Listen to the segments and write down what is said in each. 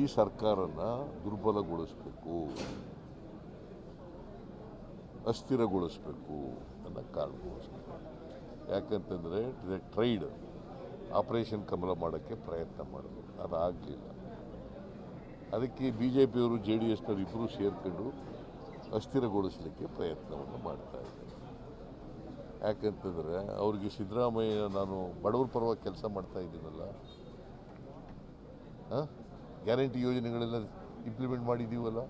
ಈ ಸರ್ಕಾರನ ದುರ್ಬಲಗೊಳಿಸಬೇಕು, ಅಸ್ಥಿರಗೊಳಿಸಬೇಕು ಅನ್ನೋ ಕಾರಣಕ್ಕೋಸ್ಕರ. ಯಾಕಂತಂದರೆ ಟ್ರೈಡ್ ಆಪರೇಷನ್ ಕಮಲ ಮಾಡೋಕ್ಕೆ ಪ್ರಯತ್ನ ಮಾಡಿದ್ರು, ಅದಾಗಲಿಲ್ಲ. ಅದಕ್ಕೆ BJPಯವರು JDSನವರು ಇಬ್ಬರು ಸೇರ್ಕೊಂಡು ಅಸ್ಥಿರಗೊಳಿಸಲಿಕ್ಕೆ ಪ್ರಯತ್ನವನ್ನು ಮಾಡ್ತಾಯಿದ್ದಾರೆ. ಯಾಕಂತಂದರೆ ಅವ್ರಿಗೆ ಸಿದ್ದರಾಮಯ್ಯ ನಾನು ಬಡವರ ಪರವಾಗಿ ಕೆಲಸ ಮಾಡ್ತಾ ಇದ್ದೀನಲ್ಲ, ಗ್ಯಾರಂಟಿ ಯೋಜನೆಗಳೆಲ್ಲ ಇಂಪ್ಲಿಮೆಂಟ್ ಮಾಡಿದ್ದೀವಲ್ಲ,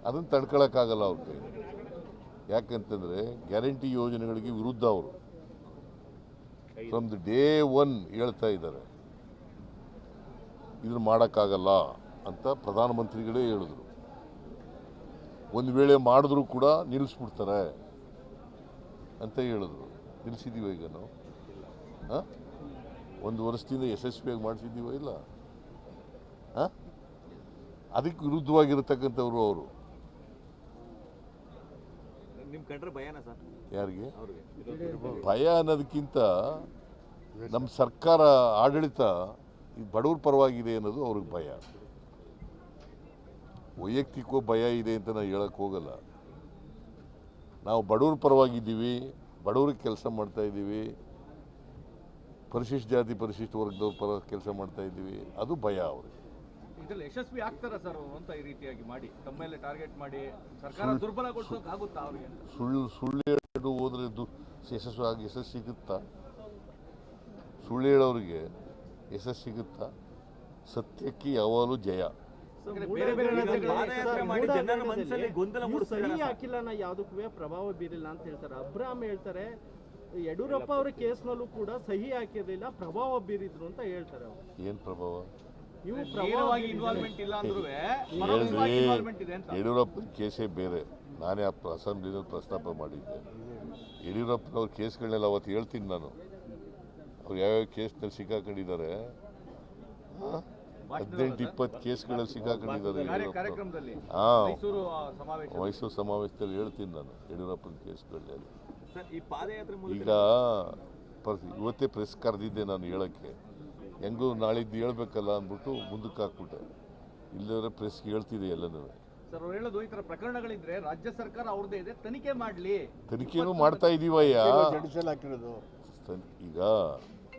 ಅದನ್ನು ತಡ್ಕೊಳಕ್ಕಾಗಲ್ಲ ಅವ್ರ ಕೈ. ಯಾಕಂತಂದರೆ ಗ್ಯಾರಂಟಿ ಯೋಜನೆಗಳಿಗೆ ವಿರುದ್ಧ ಅವರು ಫ್ರಮ್ ದಿ ಡೇ ಒನ್ ಹೇಳ್ತಾ ಇದ್ದಾರೆ, ಇದನ್ನು ಮಾಡೋಕ್ಕಾಗಲ್ಲ ಅಂತ ಪ್ರಧಾನಮಂತ್ರಿಗಳೇ ಹೇಳಿದ್ರು. ಒಂದು ವೇಳೆ ಮಾಡಿದ್ರೂ ಕೂಡ ನಿಲ್ಲಿಸ್ಬಿಡ್ತಾರೆ ಅಂತ ಹೇಳಿದ್ರು. ನಿಲ್ಲಿಸಿದ್ದೀವ ಈಗ ನಾವು? ಒಂದು ವರ್ಷದಿಂದ ಯಶಸ್ವಿಯಾಗಿ ಮಾಡಿಸಿದ್ದೀವ ಇಲ್ಲ? ಅದಕ್ಕೆ ವಿರುದ್ಧವಾಗಿರತಕ್ಕಂಥವ್ರು ಅವರು. ಯಾರಿಗೆ ಭಯ ಅನ್ನೋದಕ್ಕಿಂತ ನಮ್ಮ ಸರ್ಕಾರ ಆಡಳಿತ ಬಡವ್ರ ಪರವಾಗಿದೆ ಅನ್ನೋದು ಅವ್ರಿಗೆ ಭಯ. ವೈಯಕ್ತಿಕ ಭಯ ಇದೆ ಅಂತ ನಾವು ಹೇಳಕ್ಕೆ ಹೋಗಲ್ಲ. ನಾವು ಬಡವ್ರ ಪರವಾಗಿದ್ದೀವಿ, ಬಡವ್ರಿಗೆ ಕೆಲಸ ಮಾಡ್ತಾ ಇದ್ದೀವಿ, ಪರಿಶಿಷ್ಟ ಜಾತಿ ಪರಿಶಿಷ್ಟ ವರ್ಗದವ್ರ ಪರ ಕೆಲಸ ಮಾಡ್ತಾ ಇದ್ದೀವಿ, ಅದು ಭಯ ಅವ್ರಿಗೆ. ಇದರಲ್ಲಿ ಯಶಸ್ವಿ ಆಗ್ತಾರ ಸರ್ ಅಂತ ಈ ರೀತಿಯಾಗಿ ಮಾಡಿ ತಮ್ಮ ಮೇಲೆ ಟಾರ್ಗೆಟ್ ಮಾಡಿ ಸರ್ಕಾರ ದುರ್ಬಲಗೊಳಿಸೋಕೆ ಆಗುತ್ತಾ ಅವ್ರಿಗೆ? ಸುಳ್ಳು ಹೇಳಿ ಹೋದ್ರೆ ಯಶಸ್ಸು ಸಿಗುತ್ತಾ? ಸುಳ್ಳು ಹೇಳೋರಿಗೆ ಯಶಸ್ಸು ಸಿಗುತ್ತಾ? ಸತ್ಯಕ್ಕೆ ಯಾವಾಗಲೂ ಜಯ. ಸಹಿ ಹಾಕಿಲ್ಲ ಯಾವುದಕ್ಕೂ ಪ್ರಭಾವ ಬೀರಿಲ್ಲ ಅಂತ ಹೇಳ್ತಾರೆ. ಅಬ್ರಾಮ್ ಹೇಳ್ತಾರೆ ಯಡಿಯೂರಪ್ಪ ಅವರ ಕೇಸ್ನಲ್ಲೂ ಕೂಡ ಸಹಿ ಹಾಕಿರಲಿಲ್ಲ, ಪ್ರಭಾವ ಬೀರಿದ್ರು ಅಂತ ಹೇಳ್ತಾರೆ. ಏನು ಪ್ರಭಾವ? ಯಡಿಯೂರಪ್ಪನ ಕೇಸೇ ಬೇರೆ. ನಾನೇ ಅಸೆಂಬ್ಲಿನಲ್ಲಿ ಪ್ರಸ್ತಾಪ ಮಾಡಿದ್ದೆ. ಯಡಿಯೂರಪ್ಪನವ್ರ ಕೇಸ್ಗಳನ್ನೆಲ್ಲ ಅವತ್ತು ಹೇಳ್ತೀನಿ ನಾನು. ಅವ್ರು ಯಾವ್ಯಾವ ಕೇಸ್ನಲ್ಲಿ ಸಿಕ್ಕಾಕೊಂಡಿದ್ದಾರೆ, 18-20 ಕೇಸ್ಗಳಲ್ಲಿ ಸಿಕ್ಕಾಕೊಂಡಿದ್ದಾರೆ. ಮೈಸೂರು ಸಮಾವೇಶದಲ್ಲಿ ಹೇಳ್ತೀನಿ ನಾನು ಯಡಿಯೂರಪ್ಪನ ಕೇಸ್ಗಳನ್ನೆಲ್ಲ. ಈಗ ಇವತ್ತೇ ಪ್ರೆಸ್ ಕರೆದಿದ್ದೆ ನಾನು ಹೇಳೋಕ್ಕೆ. ಹೆಂಗೂ ನಾಳಿದ್ದು ಹೇಳ್ಬೇಕಲ್ಲ ಅಂದ್ಬಿಟ್ಟು ಮುಂದಕ್ಕೆ ಹಾಕ್ಬಿಟ್ಟೆ. ಇಲ್ಲದ್ರೆ ಪ್ರೆಸ್ಗೆ ಹೇಳ್ತಿದೆ ಎಲ್ಲನೂ. ಸರ್ ಅವ್ರು ಹೇಳೋದು ಈ ಥರ ಪ್ರಕರಣಗಳಿದ್ರೆ ರಾಜ್ಯ ಸರ್ಕಾರ ಅವ್ರದ್ದೇ ಇದೆ, ತನಿಖೆ ಮಾಡಲಿ. ತನಿಖೆನೂ ಮಾಡ್ತಾ ಇದ್ದೀವಯ್ಯ. ಈಗ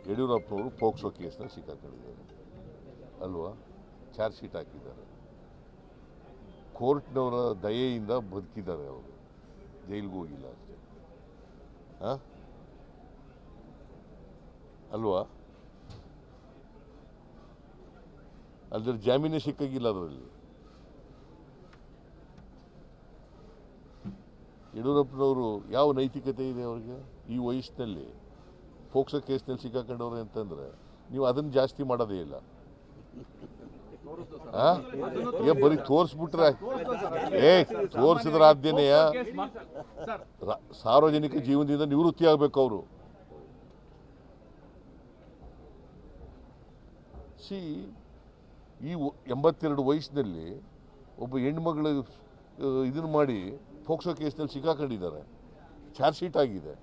ಯಡಿಯೂರಪ್ಪನವರು ಪೋಕ್ಸೋ ಕೇಸ್ನಲ್ಲಿ ಸಿಕ್ಕಾಕೊಂಡಿದ್ದಾರೆ ಅಲ್ವಾ? ಚಾರ್ಜ್ ಶೀಟ್ ಹಾಕಿದ್ದಾರೆ. ಕೋರ್ಟ್ನವರ ದಯೆಯಿಂದ ಬದುಕಿದ್ದಾರೆ ಅವರು, ಜೈಲಿಗೆ ಹೋಗಿಲ್ಲ ಅಷ್ಟೇ ಅಲ್ವಾ? ಅದ್ರ ಜಾಮೀನೇ ಸಿಕ್ಕಾಗಿಲ್ಲ. ಅದರಲ್ಲಿ ಯಡಿಯೂರಪ್ಪನವರು ಯಾವ ನೈತಿಕತೆ ಇದೆ ಅವ್ರಿಗೆ? ಈ ವಯಸ್ಸಿನಲ್ಲಿ ಪೋಕ್ಸೋ ಕೇಸ್ನಲ್ಲಿ ಸಿಕ್ಕಾಕೊಂಡವ್ರೆ ಅಂತಂದರೆ ನೀವು ಅದನ್ನು ಜಾಸ್ತಿ ಮಾಡೋದೇ ಇಲ್ಲ. ಬರೀ ತೋರಿಸ್ಬಿಟ್ರೆ ತೋರಿಸಿದ್ರ ಆದ್ಯನೆಯ ಸಾರ್ವಜನಿಕ ಜೀವನದಿಂದ ನಿವೃತ್ತಿ ಆಗಬೇಕು ಅವರು. ಈ 82 ವಯಸ್ಸಿನಲ್ಲಿ ಒಬ್ಬ ಹೆಣ್ಮಗಳು ಇದನ್ನು ಮಾಡಿ ಪೋಕ್ಸೋ ಕೇಸ್ನಲ್ಲಿ ಸಿಕ್ಕಾಕೊಂಡಿದ್ದಾರೆ, ಚಾರ್ಜ್ ಶೀಟ್ ಆಗಿದೆ.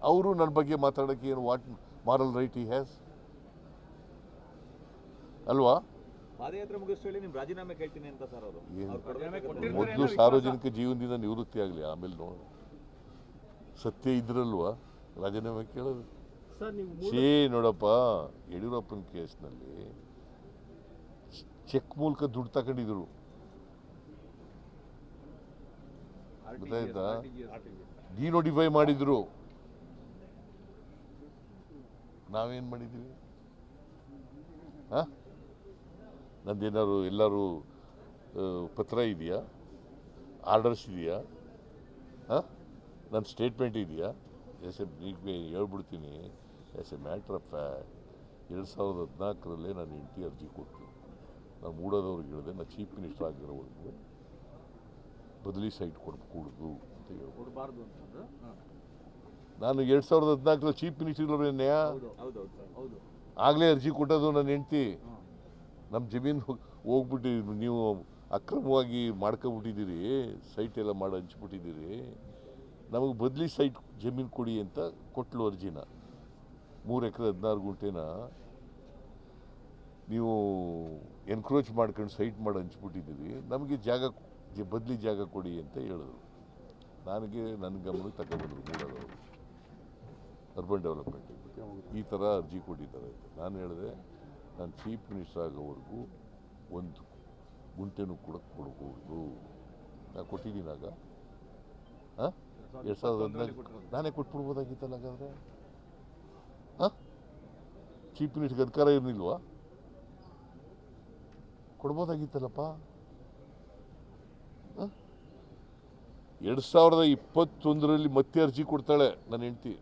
ಅವರು ನನ್ನ ಬಗ್ಗೆ ಮಾತಾಡೋಕ್ಕೆ ಏನು what moral right he has ಅಲ್ವಾ? ಮೊದಲು ಸಾರ್ವಜನಿಕ ಜೀವನದಿಂದ ನಿವೃತ್ತಿ ಆಗಲಿ, ಆಮೇಲೆ ನೋಡಿ. ಸತ್ಯ ಇದ್ರಲ್ವಾ ರಾಜೀನಾಮೆ ಕೇಳೋದು? ನೋಡಪ್ಪ, ಯಡಿಯೂರಪ್ಪನ ಕೇಸ್ನಲ್ಲಿ ಚೆಕ್ ಮೂಲಕ ದುಡ್ಡು ತಗೊಂಡಿದ್ರು, ಗೊತ್ತಾಯ್ತಾ? ಡಿನೋಟಿಫೈ ಮಾಡಿದ್ರು. ನಾವೇನು ಮಾಡಿದ್ದೀವಿ? ನಂದೇನಾದ್ರು ಎಲ್ಲರೂ ಪತ್ರ ಇದೆಯಾ? ಆರ್ಡರ್ಸ್ ಇದೆಯಾ? ನನ್ನ ಸ್ಟೇಟ್ಮೆಂಟ್ ಇದೆಯಾ? ಈಗ ಹೇಳ್ಬಿಡ್ತೀನಿ. As a matter of fact 2014 ನಾನು NT ಅರ್ಜಿ ಕೊಟ್ಟು ನಾನು ಮೂಡೋದವ್ರಿಗೆ ಹೇಳಿದೆ, ನಾನು ಚೀಫ್ ಮಿನಿಸ್ಟರ್ ಆಗಿರೋವರೆಗೂ ಬದಲಿ ಸೈಟ್ ಕೊಡಕೂಡ್ದು ಅಂತ ಹೇಳ್ಕೊಡ್ಬಾರ್ದು ಅಂತ. ನಾನು 2014 ಚೀಫ್ ಮಿನಿಸ್ಟರ್ ಇರೋರೇನ್ಯಾ? ಆಗಲೇ ಅರ್ಜಿ ಕೊಟ್ಟೋದು ನನ್ನ ಹೆಂಡ್ತಿ. ನಮ್ಮ ಜಮೀನು ಹೋಗ್ಬಿಟ್ಟು ನೀವು ಅಕ್ರಮವಾಗಿ ಮಾಡ್ಕೊಬಿಟ್ಟಿದ್ದೀರಿ, ಸೈಟ್ ಎಲ್ಲ ಮಾಡಿ ಹಂಚ್ಬಿಟ್ಟಿದ್ದೀರಿ, ನಮಗೆ ಬದಲಿ ಸೈಟ್ ಜಮೀನು ಕೊಡಿ ಅಂತ ಕೊಟ್ಲು ಅರ್ಜಿನ. 3 ಎಕರೆ 16 ಗುಂಟೆನ ನೀವು ಎನ್ಕ್ರೋಚ್ ಮಾಡ್ಕೊಂಡು ಸೈಟ್ ಮಾಡಿ ಹಂಚ್ಬಿಟ್ಟಿದ್ದೀರಿ, ನಮಗೆ ಬದಲಿ ಜಾಗ ಕೊಡಿ ಅಂತ ಹೇಳಿದ್ರು. ನನ್ನ ಗಮನಕ್ಕೆ ತಗೊಂಡ್ಬಂದರು ಮೂಡೋದವರು ಅರ್ಬನ್ ಡೆವಲಪ್ಮೆಂಟ್ ಈ ಥರ ಅರ್ಜಿ ಕೊಟ್ಟಿದ್ದಾರೆ ಅಂತ. ನಾನು ಹೇಳಿದೆ, ನಾನು ಚೀಫ್ ಮಿನಿಸ್ಟರ್ ಆಗೋವರೆಗೂ ಒಂದು ಗುಂಟೆನೂ ಕೂಡ ಕೊಡಬಹುದು. ನಾನು ಕೊಟ್ಟಿದ್ದೀನಾಗ 2014 ನಾನೇ ಕೊಟ್ಬಿಡ್ಬೋದಾಗಿತ್ತಲ್ಲ. ಹಾಗಾದರೆ ಚೀಫ್ ಮಿನಿಸ್ಟರ್ಗೆ ಅಧಿಕಾರ ಇರಲಿಲ್ವಾ? ಕೊಡ್ಬೋದಾಗಿತ್ತಲ್ಲಪ್ಪ. 2021ರಲ್ಲಿ ಮತ್ತೆ ಅರ್ಜಿ ಕೊಡ್ತಾಳೆ ನನ್ನ ಹೆಂಡತಿ.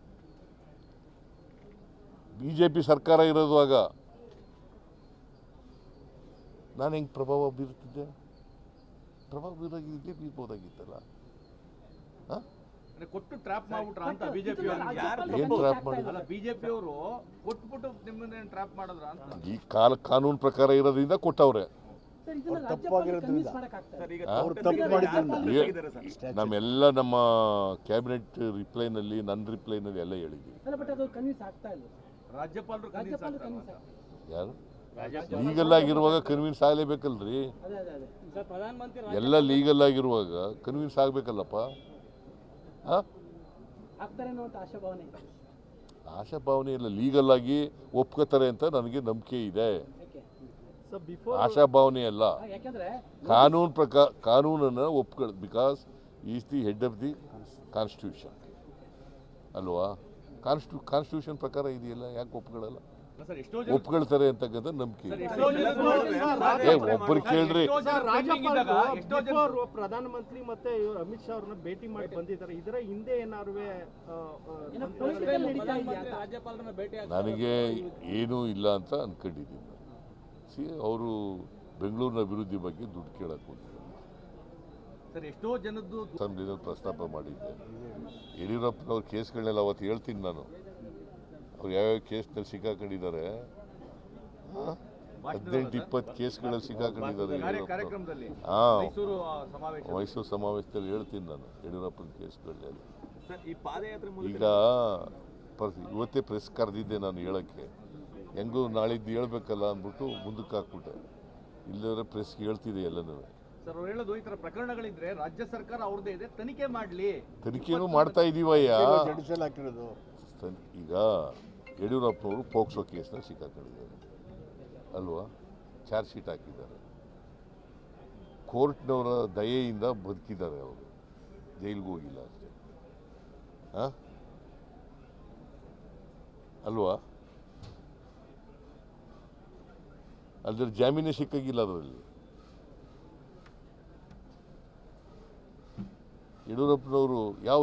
BJP ಸರ್ಕಾರ ಇರೋದು ಆಗ. ನಾನು ಹೆಂಗೆ ಪ್ರಭಾವ ಬೀರ್ತಿದ್ದೆ? ಪ್ರಭಾವ ಬೀರ್ಬೋದಾಗಿತ್ತಲ್ಲ. ಕೊಟ್ಟು ಟ್ರ್ಯಾಪ್ ಮಾಡ್ಬಿಟ್ರ ಅಂತ ಬಿಜೆಪಿ ಏನು ಟ್ರ್ಯಾಪ್ ಮಾಡಿದ್ರು? ಬಿಜೆಪಿ ಅವರು ಕೊಟ್ಬಿಟ್ಟು ನಿಮ್ಮನ್ನ ಟ್ರ್ಯಾಪ್ ಮಾಡಿದ್ರ ಅಂತ. ಈ ಕಾನೂನು ಪ್ರಕಾರ ಇರೋದ್ರಿಂದ ಕೊಟ್ಟವ್ರೆ. ನಮ್ಮೆಲ್ಲ ನಮ್ಮ ಕ್ಯಾಬಿನೆಟ್ ರಿಪ್ಲೈನಲ್ಲಿ, ನನ್ನ ರಿಪ್ಲೈನಲ್ಲಿ ಎಲ್ಲ ಹೇಳಿದ್ದೀವಿ. ರಾಜ್ಯಪಾಲರು ಯಾರು ಲೀಗಲ್ ಆಗಿರುವಾಗ ಕನ್ವಿನ್ಸ್ ಆಗಲೇಬೇಕಲ್ರಿ. ಎಲ್ಲ ಲೀಗಲ್ ಆಗಿರುವಾಗ ಕನ್ವಿನ್ಸ್ ಆಗಬೇಕಲ್ಲಪ್ಪ. ಆಶಾಭಾವನೆ ಇಲ್ಲ, ಲೀಗಲ್ ಆಗಿ ಒಪ್ಕೋತಾರೆ ಅಂತ ನನಗೆ ನಂಬಿಕೆ ಇದೆ. ಆಶಾಭಾವನೆ ಅಲ್ಲ, ಕಾನೂನನ್ನು ಒಪ್ಕೊಳ್ಳೋದು. Because is the head of the constitution ಅಲ್ವಾ? ಕಾನ್ಸ್ಟಿಟ್ಯೂಷನ್ ಪ್ರಕಾರ ಇದೆಯಲ್ಲ, ಯಾಕೆ ಒಪ್ಕೊಳ್ಳಲ್ಲ? ಒಪ್ಕೊಳ್ತಾರೆ ಅಂತಕ್ಕಂಥ ನಂಬಿಕೆ. ಒಬ್ಬರು ಕೇಳ್ರಿ, ಪ್ರಧಾನಮಂತ್ರಿ ಮತ್ತೆ ಅಮಿತ್ ಶಾ ಅವ್ರನ್ನ ಭೇಟಿ ಮಾಡಿ ಬಂದಿದ್ದಾರೆ. ಇದರ ಹಿಂದೆ ಏನಾರು ನನಗೆ ಏನೂ ಇಲ್ಲ ಅಂತ ಅನ್ಕೊಂಡಿದ್ದೀನಿ. ಅವರು ಬೆಂಗಳೂರಿನ ಅಭಿವೃದ್ಧಿ ಬಗ್ಗೆ ದುಡ್ಡು ಕೇಳಕ್ಕೆ ಹೋಗಿದ್ದಾರೆ. ಎಷ್ಟೋ ಜನದ್ದು ಪ್ರಸ್ತಾಪ ಮಾಡಿದ್ದೆ. ಯಡಿಯೂರಪ್ಪನವ್ರ ಕೇಸ್ಗಳನ್ನೆಲ್ಲ ಅವತ್ತು ಹೇಳ್ತೀನಿ ನಾನು. ಅವ್ರು ಯಾವ್ಯಾವ ಕೇಸ್ನಲ್ಲಿ ಸಿಕ್ಕಾಕೊಂಡಿದ್ದಾರೆ, 18-20 ಕೇಸ್ಗಳಲ್ಲಿ ಸಿಕ್ಕಾಕೊಂಡಿದ್ದಾರೆ. ಮೈಸೂರು ಸಮಾವೇಶದಲ್ಲಿ ಹೇಳ್ತೀನಿ ನಾನು ಯಡಿಯೂರಪ್ಪನ ಕೇಸ್ಗಳಲ್ಲಿ. ಈಗ ಇವತ್ತೇ ಪ್ರೆಸ್ ಕರೆದಿದ್ದೆ ನಾನು ಹೇಳೋಕ್ಕೆ. ಹೆಂಗೂ ನಾಳಿದ್ದು ಹೇಳ್ಬೇಕಲ್ಲ ಅಂದ್ಬಿಟ್ಟು ಮುಂದಕ್ಕೆ ಹಾಕ್ಬಿಟ್ಟೆ. ಇಲ್ಲದ್ರೆ ಪ್ರೆಸ್ಗೆ ಹೇಳ್ತಿದೆ ಎಲ್ಲನೂ. ಸರ್ ಅವ್ರು ಹೇಳೋದು ಈ ಥರ ಪ್ರಕರಣಗಳಿದ್ರೆ ರಾಜ್ಯ ಸರ್ಕಾರ ಅವ್ರದ್ದೇ ಇದೆ, ತನಿಖೆ ಮಾಡಲಿ. ತನಿಖೆನೂ ಮಾಡ್ತಾ ಇದೀವಯ್ಯ. ಈಗ ಯಡಿಯೂರಪ್ಪನವರು ಪೋಕ್ಸೋ ಕೇಸ್ನಲ್ಲಿ ಸಿಕ್ಕಾಕೊಂಡಿದ್ದಾರೆ ಅಲ್ವಾ? ಚಾರ್ಜ್ ಶೀಟ್ ಹಾಕಿದ್ದಾರೆ. ಕೋರ್ಟ್ನವರ ದಯೆಯಿಂದ ಬದುಕಿದ್ದಾರೆ. ಅವರು ಜೈಲಿಗೆ ಹೋಗಿಲ್ಲ ಅಷ್ಟೇ ಅಲ್ವಾ? ಅಲ್ಲದ್ರೆ ಜಾಮೀನೇ ಸಿಕ್ಕಾಗಿಲ್ಲ ಅದರಲ್ಲಿ. ಯಡಿಯೂರಪ್ಪನವರು ಯಾವ